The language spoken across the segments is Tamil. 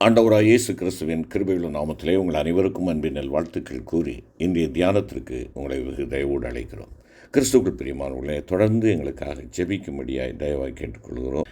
ஆண்டவராகிய இயேசு கிறிஸ்துவின் கிருபையுள்ள நாமத்திலே உங்கள் அனைவருக்கும் அன்பின் வாழ்த்துக்கள் கூறி இன்றைய தியானத்திற்கு உங்களை வெகு தயவோடு அழைக்கிறோம். கிறிஸ்துவுக்குள் பிரியமானவர்களே, தொடர்ந்து எங்களுக்காக ஜெபிக்கும்படியாய் தயவாய் கேட்டுக்கொள்கிறோம்.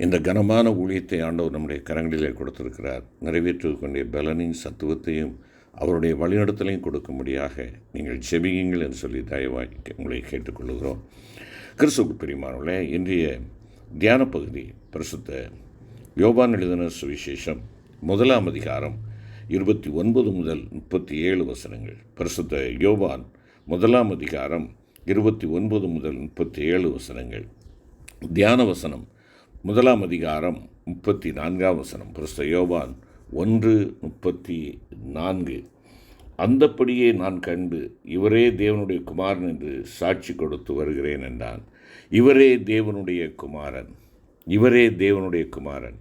இந்த கனமான ஊழியத்தை ஆண்டவர் நம்முடைய கரங்களிலே கொடுத்திருக்கிறார். நிறைவேற்றுவதற்குரிய பலனையும் சத்துவத்தையும் அவருடைய வழிநடத்தலையும் கொடுக்கும்படியாக நீங்கள் ஜெபியுங்கள் என்று சொல்லி தயவாய் உங்களை கேட்டுக்கொள்கிறோம். கிறிஸ்துவுக்குள் பிரியமானவர்களே, இன்றைய தியான பகுதி பரிசுத்த யோவான் எழுதின சுவிசேஷம் 1 அதிகாரம் 29 முதல் 37 வசனங்கள். பரிசுத்த யோவான் 1 அதிகாரம் 29 முதல் 37 வசனங்கள். தியான வசனம் 1 அதிகாரம் 34 வசனம். பரிசுத்த யோவான் 1:34. அந்தப்படியே நான் கண்டு இவரே தேவனுடைய குமாரன் என்று சாட்சி கொடுத்து வருகிறேன் என்றான். இவரே தேவனுடைய குமாரன், இவரே தேவனுடைய குமாரன்.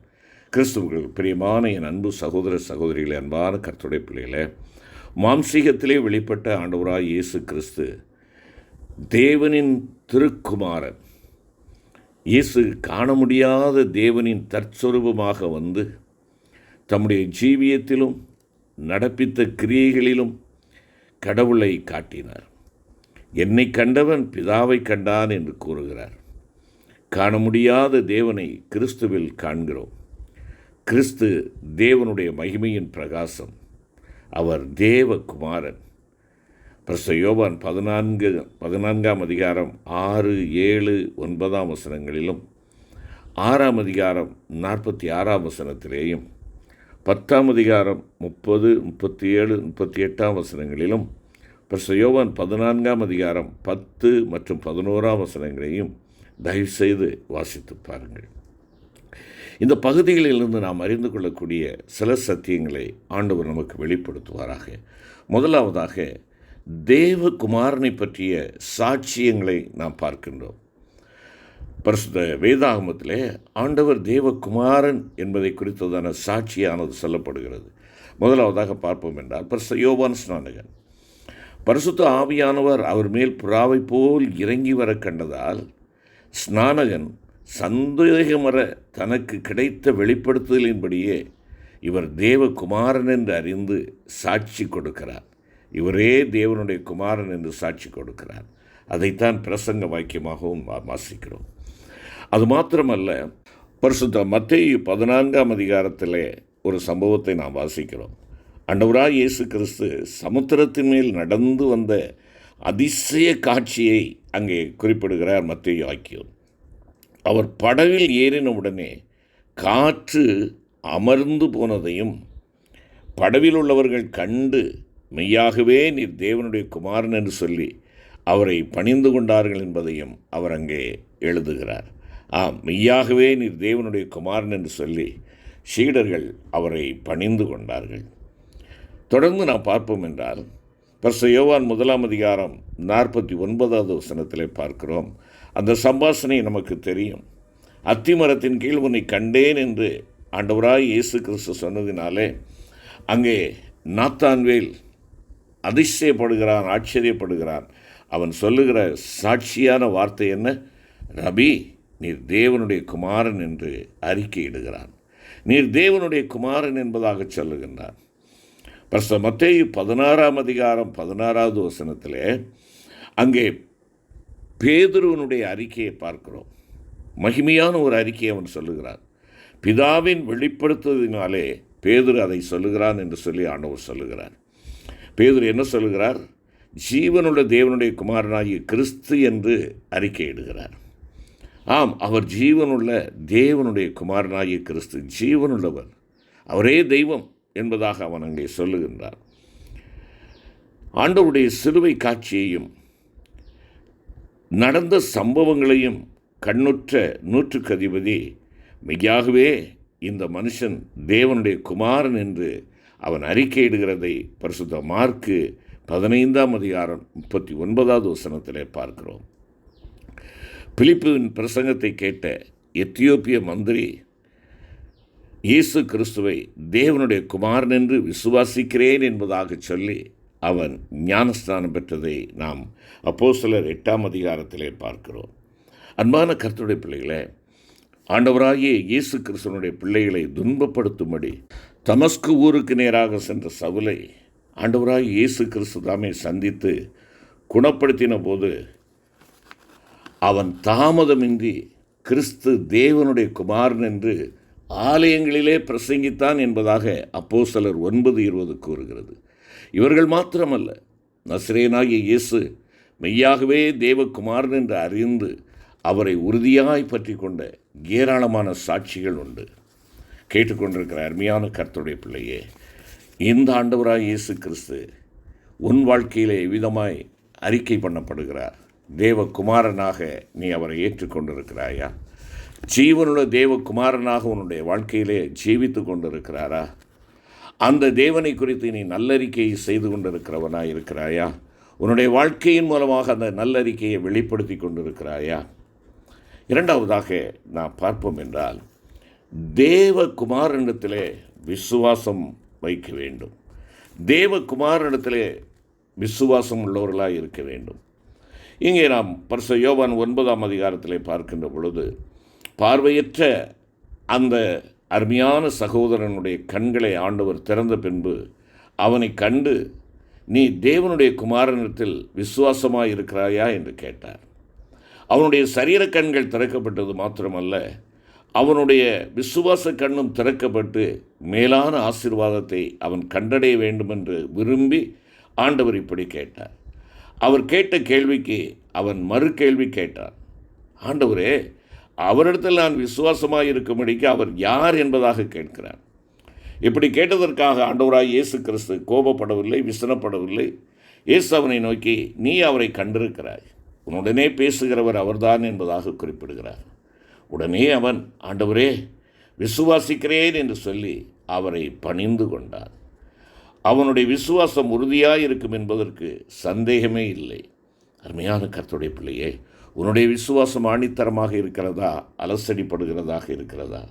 கிறிஸ்துவுக்குள் பிரியமான என் அன்பு சகோதர சகோதரிகளே, அன்பான கர்த்தருடைய பிள்ளைகளே, மாம்சீகத்திலே வெளிப்பட்ட ஆண்டவராய் இயேசு கிறிஸ்து தேவனின் திருக்குமாரன். இயேசு காண முடியாத தேவனின் தற்சொரூபமாக வந்து தம்முடைய ஜீவியத்திலும் நடப்பித்த கிரியைகளிலும் கடவுளை காட்டினார். என்னை கண்டவன் பிதாவை கண்டான் என்று கூறுகிறார். காண முடியாத தேவனை கிறிஸ்துவில் காண்கிறோம். கிறிஸ்து தேவனுடைய மகிமையின் பிரகாசம். அவர் தேவகுமாரன். பரிசுத்த யோவான் 14 அதிகாரம் 6, 7, 9 வசனங்களிலும் 6 அதிகாரம் 46 வசனத்திலேயும் 10 அதிகாரம் 30, 37, 38 வசனங்களிலும் பரிசுத்த யோவான் 14 அதிகாரம் 10 மற்றும் 11 வசனங்களையும் தயவுசெய்து வாசித்து பாருங்கள். இந்த பகுதிகளிலிருந்து நாம் அறிந்து கொள்ளக்கூடிய சில சத்தியங்களை ஆண்டவர் நமக்கு வெளிப்படுத்துவாராக. முதலாவதாக தேவகுமாரனை பற்றிய சாட்சியங்களை நாம் பார்க்கின்றோம். பரிசுத்த வேதாகமத்திலே ஆண்டவர் தேவகுமாரன் என்பதை குறித்ததான சாட்சியானது சொல்லப்படுகிறது. முதலாவதாக பார்ப்போம் என்றால் பரிசுத்த யோவான் ஸ்நானகன். பரிசுத்த ஆவியானவர் அவர் மேல் புறாவை போல் இறங்கி வர கண்டதால் ஸ்நானகன் சந்தேகமற தனக்கு கிடைத்த வெளிப்படுத்துதலின்படியே இவர் தேவகுமாரன் என்று அறிந்து சாட்சி கொடுக்கிறார். இவரே தேவனுடைய குமாரன் என்று சாட்சி கொடுக்கிறார். அதைத்தான் பிரசங்க வாக்கியமாகவும் வாசிக்கிறோம். அது மாத்திரமல்ல, பரிசுத்த மத்தேயு 14 அதிகாரத்திலே ஒரு சம்பவத்தை நாம் வாசிக்கிறோம். ஆண்டவராய் இயேசு கிறிஸ்து சமுத்திரத்தின் மேல் நடந்து வந்த அதிசய காட்சியை அங்கே குறிப்பிடுகிறார் மத்தேயு ஆக்கியோன். அவர் படவில் ஏறின உடனே காற்று அமர்ந்து போனதையும் படவில் உள்ளவர்கள் கண்டு மெய்யாகவே நீர் தேவனுடைய குமாரன் என்று சொல்லி அவரை பணிந்து கொண்டார்கள் என்பதையும் அவர் அங்கே எழுதுகிறார். மெய்யாகவே நீர் தேவனுடைய குமாரன் என்று சொல்லி சீடர்கள் அவரை பணிந்து கொண்டார்கள். தொடர்ந்து நாம் பார்ப்போம் என்றால் பரிசுத்த யோவான் 1 அதிகாரம் 49 வசனத்திலே பார்க்கிறோம். அந்த சம்பாஷணை நமக்கு தெரியும். அத்திமரத்தின் கீழ் உன்னை கண்டேன் என்று ஆண்டவராய் இயேசு கிறிஸ்து சொன்னதினாலே அங்கே நாத்தான்வேல் அதிசயப்படுகிறான், ஆச்சரியப்படுகிறான். அவன் சொல்லுகிற சாட்சியான வார்த்தை என்ன? ரபி, நீர் தேவனுடைய குமாரன் என்று அறிக்கையிடுகிறான். நீர் தேவனுடைய குமாரன் என்பதாக சொல்லுகின்றான். பரிசுத்த மத்தேயு 16 அதிகாரம் 16 வசனத்திலே அங்கே பேதுருவனுடைய அறிக்கையை பார்க்கிறோம். மகிமையான ஒரு அறிக்கையை அவன் சொல்லுகிறான். பிதாவின் வெளிப்படுத்துவதனாலே பேதுரு அதை சொல்லுகிறான் என்று சொல்லி ஆண்டவர் சொல்லுகிறார். பேதுரு என்ன சொல்லுகிறார்? ஜீவனுள்ள தேவனுடைய குமாரனாகிய கிறிஸ்து என்று அறிக்கையிடுகிறார். அவர் ஜீவனுள்ள தேவனுடைய குமாரனாகிய கிறிஸ்து, ஜீவனுள்ளவர், அவரே தெய்வம் என்பதாக அவன் அங்கே சொல்லுகின்றார். ஆண்டவருடைய சிலுவை காட்சியையும் நடந்த சம்பவங்களையும் கண்ணுற்ற நூற்றுக்கு அதிபதி மெய்யாகவே இந்த மனுஷன் தேவனுடைய குமாரன் என்று அவன் அறிக்கையிடுகிறதை பரிசுத்த மார்க்கு 15 அதிகாரம் 39 வசனத்திலே பார்க்கிறோம். பிலிப்புவின் பிரசங்கத்தை கேட்ட எத்தியோப்பிய மந்திரி இயேசு கிறிஸ்துவை தேவனுடைய குமாரன் என்று விசுவாசிக்கிறேன் என்பதாக சொல்லி அவன் ஞானஸ்நானம் பெற்றதை நாம் அப்போஸ்தலர் 8 அதிகாரத்திலே பார்க்கிறோம். அன்பான கர்த்தருடைய பிள்ளைகளே, ஆண்டவராகிய இயேசு கிறிஸ்துவனுடைய பிள்ளைகளை துன்பப்படுத்தும்படி தமஸ்கு ஊருக்கு நேராக சென்ற சவுலை ஆண்டவராய் இயேசு கிறிஸ்து தாமே சந்தித்து குணப்படுத்தின போது அவன் தாமதமின்றி கிறிஸ்து தேவனுடைய குமாரன் என்று ஆலயங்களிலே பிரசங்கித்தான் என்பதாக அப்போஸ்தலர் 9:20 கூறுகிறது. இவர்கள் மாத்திரமல்ல, நசரேயனாகிய இயேசு மெய்யாகவே தேவகுமாரன் என்று அறிந்து அவரை உறுதியாய் பற்றி கொண்ட ஏராளமான சாட்சிகள் உண்டு. கேட்டுக்கொண்டிருக்கிற அருமையான கர்த்தருடைய பிள்ளையே, இந்த ஆண்டவராய் இயேசு கிறிஸ்து உன் வாழ்க்கையிலே எவ்விதமாய் அறிக்கை பண்ணப்படுகிறார்? தேவகுமாரனாக நீ அவரை ஏற்றுக்கொண்டிருக்கிறாயா? ஜீவனுள்ள தேவகுமாரனாக உன்னுடைய வாழ்க்கையிலே ஜீவித்து கொண்டிருக்கிறாரா? அந்த தேவனை குறித்து நீ நல்லறிக்கையை செய்து கொண்டிருக்கிறவனாக இருக்கிறாயா? உன்னுடைய வாழ்க்கையின் மூலமாக அந்த நல்லறிக்கையை வெளிப்படுத்தி கொண்டிருக்கிறாயா? இரண்டாவதாக நாம் பார்ப்போம் என்றால், தேவகுமாரனிடத்திலே விசுவாசம் வைக்க வேண்டும். தேவகுமாரனிடத்திலே விசுவாசம் உள்ளவர்களாக இருக்க வேண்டும். இங்கே நாம் பரிசுத்த யோவான் 9ஆம் அதிகாரத்திலே பார்க்கின்ற பொழுது, பார்வையற்ற அந்த அருமையான சகோதரனுடைய கண்களை ஆண்டவர் திறந்த பின்பு அவனை கண்டு, நீ தேவனுடைய குமாரனிடத்தில் விசுவாசமாக இருக்கிறாயா என்று கேட்டார். அவனுடைய சரீர கண்கள் திறக்கப்பட்டது மாத்திரமல்ல, அவனுடைய விசுவாச கண்ணும் திறக்கப்பட்டு மேலான ஆசீர்வாதத்தை அவன் கண்டடைய வேண்டுமென்று விரும்பி ஆண்டவர் இப்படி கேட்டார். அவர் கேட்ட கேள்விக்கு அவன் மறு கேள்வி கேட்டார். ஆண்டவரே, அவரிடத்தில் நான் விசுவாசமாக இருக்கும்படிக்கு அவர் யார் என்பதாக கேட்கிறார். இப்படி கேட்டதற்காக ஆண்டவராய் இயேசு கிறிஸ்து கோபப்படவில்லை, விசனப்படவில்லை. இயேசு அவனை நோக்கி, நீ அவரை கண்டிருக்கிறாய், உன்னுடனே பேசுகிறவர் அவர்தான் என்பதாக குறிப்பிடுகிறார். உடனே அவன், ஆண்டவரே, விசுவாசிக்கிறேன் என்று சொல்லி அவரை பணிந்து கொண்டான். அவனுடைய விசுவாசம் உறுதியாக இருக்கும் என்பதற்கு சந்தேகமே இல்லை. அருமையான கர்த்தருடைய பிள்ளையே, உன்னுடைய விசுவாசம் ஆணித்தரமாக இருக்கிறதா, அலசடிப்படுகிறதாக இருக்கிறதா?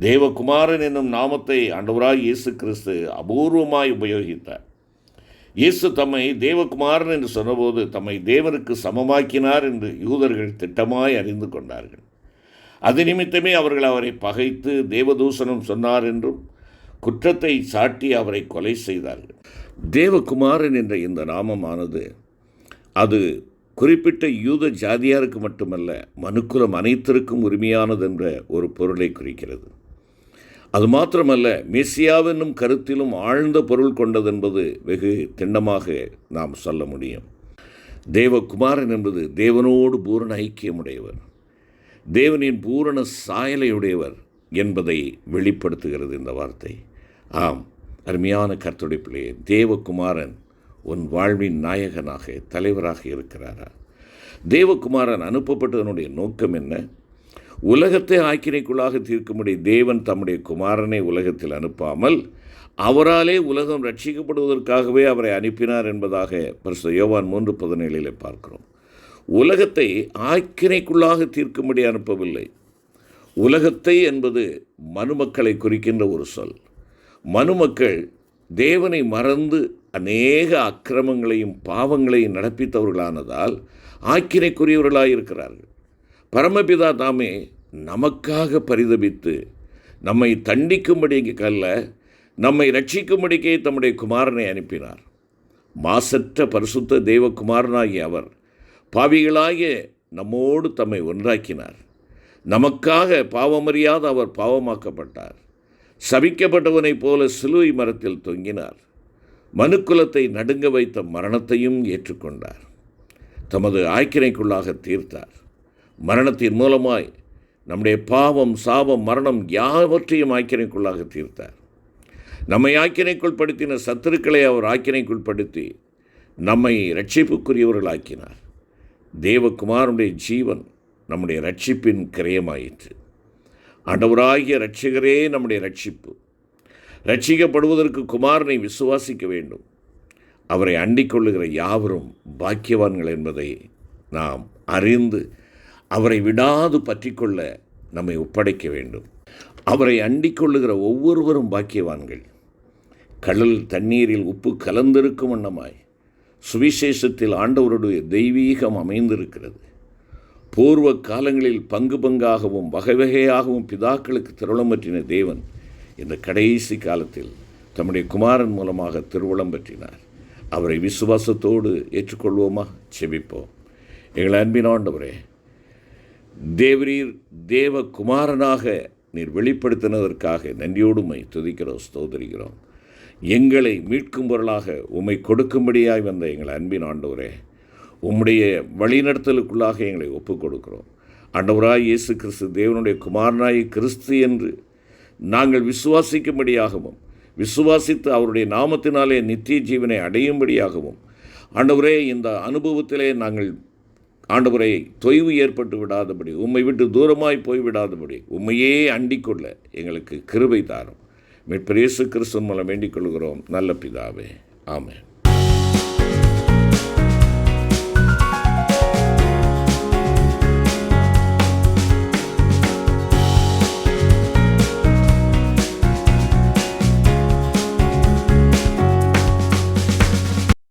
தேவகுமாரன் என்னும் நாமத்தை ஆண்டவராய் இயேசு கிறிஸ்து அபூர்வமாய் உபயோகித்தார். இயேசு தம்மை தேவகுமாரன் என்று சொன்னபோது தம்மை தேவனுக்கு சமமாக்கினார் என்று யூதர்கள் திட்டமாய் அறிந்து கொண்டார்கள். அது நிமித்தமே அவர்கள் அவரை பகைத்து தேவதூஷணம் சொன்னார் என்றும் குற்றத்தை சாட்டி அவரை கொலை செய்தார்கள். தேவகுமாரன் என்ற இந்த நாமமானது அது குறிப்பிட்ட யூத ஜாதியாருக்கு மட்டுமல்ல, மனுக்குலம் அனைத்திற்கும் உரிமையானது என்ற ஒரு பொருளை குறிக்கிறது. அது மாத்திரமல்ல, மெசியாவென்னும் கருத்திலும் ஆழ்ந்த பொருள் கொண்டது என்பது வெகு திண்ணமாக நாம் சொல்ல முடியும். தேவகுமாரன் என்பது தேவனோடு பூரண ஐக்கியமுடையவர், தேவனின் பூரண சாயலையுடையவர் என்பதை வெளிப்படுத்துகிறது இந்த வார்த்தை. ஆம், அருமையான கர்த்தருடைய பிள்ளையே, தேவகுமாரன் உன் வாழ்வின் நாயகனாக, தலைவராக இருக்கிறாரா? தேவகுமாரன் அனுப்பப்பட்டதனுடைய நோக்கம் என்ன? உலகத்தை ஆக்கினைக்குள்ளாக தீர்க்கும்படி தேவன் தம்முடைய குமாரனை உலகத்தில் அனுப்பாமல் அவராலே உலகம் ரட்சிக்கப்படுவதற்காகவே அவரை அனுப்பினார் என்பதாக பரிசுத்த யோவான் 3:17 பார்க்கிறோம். உலகத்தை ஆக்கினைக்குள்ளாக தீர்க்கும்படி அனுப்பவில்லை. உலகத்தை என்பது மனுமக்களை குறிக்கின்ற ஒரு சொல். மனுமக்கள் தேவனை மறந்து அநேக அக்கிரமங்களையும் பாவங்களையும் நடப்பித்தவர்களானதால் ஆக்கினைக்குரியவர்களாக இருக்கிறார்கள். பரமபிதா தாமே நமக்காக பரிதபித்து நம்மை தண்டிக்கும்படிக்கு அல்ல, நம்மை ரட்சிக்கும்படிக்கே தம்முடைய குமாரனை அனுப்பினார். மாசற்ற பரிசுத்த தேவகுமாரனாகிய அவர் பாவிகளாகிய நம்மோடு தம்மை ஒன்றாக்கினார். நமக்காக பாவமறியாத அவர் பாவமாக்கப்பட்டார். சபிக்கப்பட்டவனைப் போல சிலுவை மரத்தில் தொங்கினார். மனுக்குலத்தை நடுங்க வைத்த மரணத்தையும் ஏற்றுக்கொண்டார். தமது ஆக்கினைக்குள்ளாக தீர்த்தார். மரணத்தின் மூலமாய் நம்முடைய பாவம், சாபம், மரணம் யாவற்றையும் ஆக்கினைக்குள்ளாக தீர்த்தார். நம்மை ஆக்கினைக்குள் படுத்தின சத்துருக்களை அவர் ஆக்கினைக்குள் படுத்தி நம்மை இரட்சிப்புக்குரியவர்களாக்கினார். தேவகுமாரனுடைய ஜீவன் நம்முடைய ரட்சிப்பின் கிரயமாயிற்று. ஆண்டவராகிய இரட்சகரே நம்முடைய ரட்சிப்பு. ரட்சிக்கப்படுவதற்கு குமாரனை விசுவாசிக்க வேண்டும். அவரை அண்டிக் கொள்ளுகிற யாவரும் பாக்கியவான்கள் என்பதை நாம் அறிந்து அவரை விடாது பற்றி கொள்ள நம்மை ஒப்படைக்க வேண்டும். அவரை அண்டிக் கொள்ளுகிற ஒவ்வொருவரும் பாக்கியவான்கள். கடல் தண்ணீரில் உப்பு கலந்திருக்கும் வண்ணமாய் சுவிசேஷத்தில் ஆண்டவருடைய தெய்வீகம் அமைந்திருக்கிறது. பூர்வ காலங்களில் பங்கு பங்காகவும் வகை வகையாகவும் பிதாக்களுக்கு திருளமற்றின தேவன் இந்த கடைசி காலத்தில் தம்முடைய குமாரன் மூலமாக திருவுளம் பற்றினார். அவரை விசுவாசத்தோடு ஏற்றுக்கொள்வோமா? செபிப்போம். எங்கள் அன்பின் ஆண்டவரே, தேவரீர் தேவகுமாரனாக நீர் வெளிப்படுத்தினதற்காக நன்றியோடு உம்மை துதிக்கிறோம், ஸ்தோத்திரிக்கிறோம். எங்களை மீட்கும் பொருளாக உம்மை கொடுக்கும்படியாய் வந்த எங்கள் அன்பின் ஆண்டவரே, உம்முடைய வழிநடத்தலுக்குள்ளாக எங்களை ஒப்புக் கொடுக்கிறோம். ஆண்டவராய் இயேசு கிறிஸ்து தேவனுடைய குமாரனாய் கிறிஸ்து என்று நாங்கள் விசுவாசிக்கும்படியாகவும், விசுவாசித்து அவருடைய நாமத்தினாலே நித்திய ஜீவனை அடையும்படியாகவும், ஆண்டவரே இந்த அனுபவத்திலே நாங்கள் ஆண்டவரை தொய்வு ஏற்பட்டு விடாதபடி, உம்மை விட்டு தூரமாய் போய்விடாதபடி உம்மையே அண்டிக்கொள்ள எங்களுக்கு கிருபை தாரும். மீட்பர் இயேசு கிறிஸ்து மூலம் வேண்டிக் கொள்கிறோம் நல்ல பிதாவே, ஆமென்.